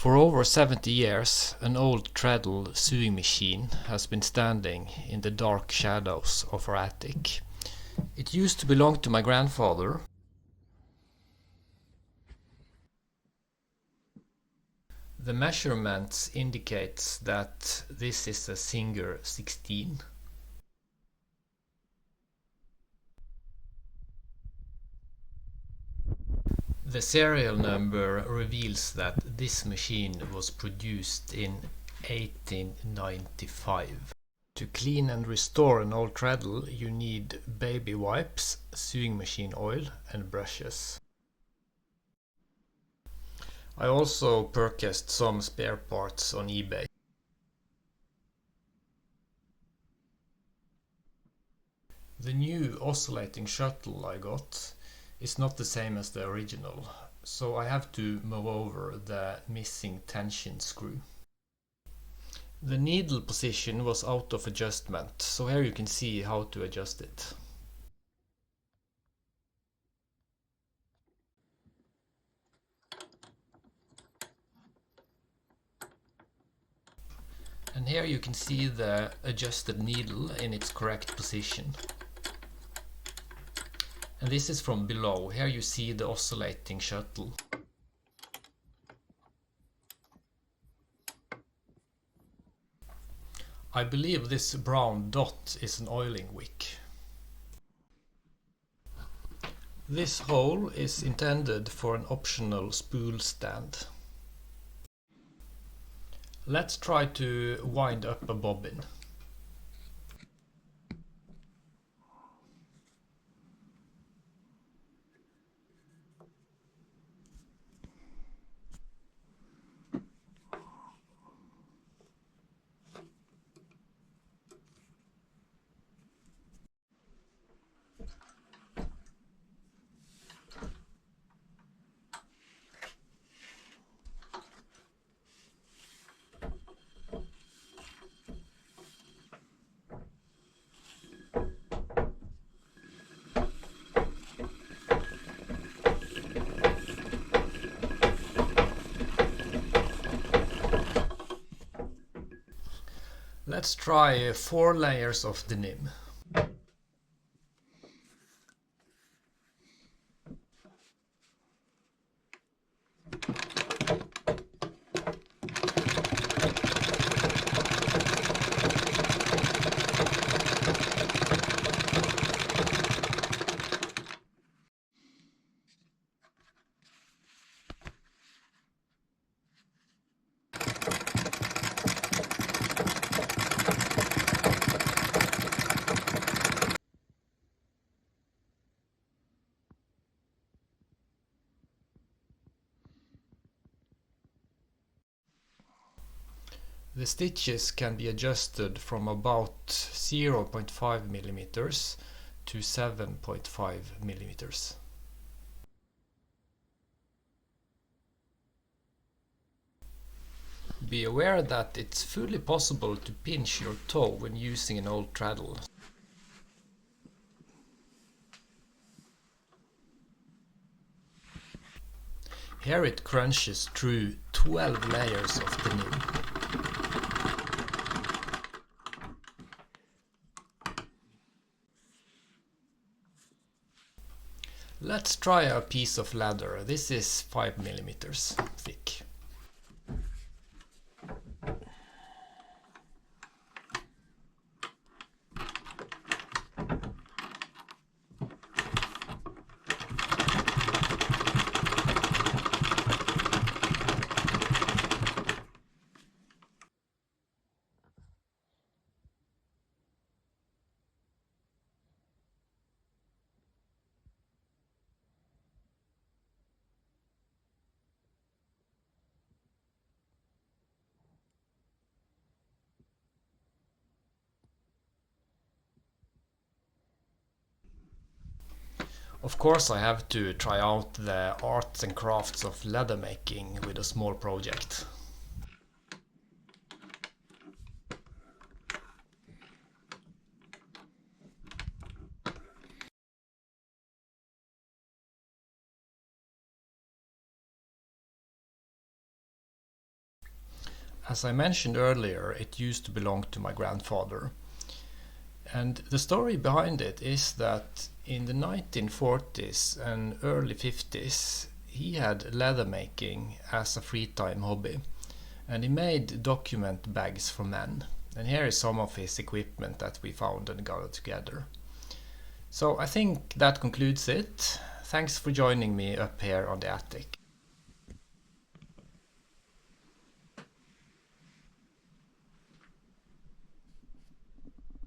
For over 70 years, an old Treadle sewing machine has been standing in the dark shadows of our attic. It used to belong to my grandfather. The measurements indicates that this is a Singer 16. The serial number reveals that this machine was produced in 1895. To clean and restore an old Treadle, you need baby wipes, sewing machine oil and brushes. I also purchased some spare parts on eBay. The new oscillating shuttle I got is not the same as the original, so I have to move over the missing tension screw. The needle position was out of adjustment, so here you can see how to adjust it. And here you can see the adjusted needle in its correct position. And this is from below. Here you see the oscillating shuttle. I believe this brown dot is an oiling wick. This hole is intended for an optional spool stand. Let's try to wind up a bobbin. Let's try 4 layers of denim. The stitches can be adjusted from about 0.5 mm to 7.5 mm. Be aware that it's fully possible to pinch your toe when using an old Treadle. Here it crunches through 12 layers of denim. Let's try a piece of leather. This is 5 mm thick. Of course I have to try out the arts and crafts of leather making with a small project. As I mentioned earlier, it used to belong to my grandfather. And the story behind it is that in the 1940s and early 50s, he had leather making as a free time hobby. And he made document bags for men. And here is some of his equipment that we found and gathered together. So I think that concludes it. Thanks for joining me up here on the attic.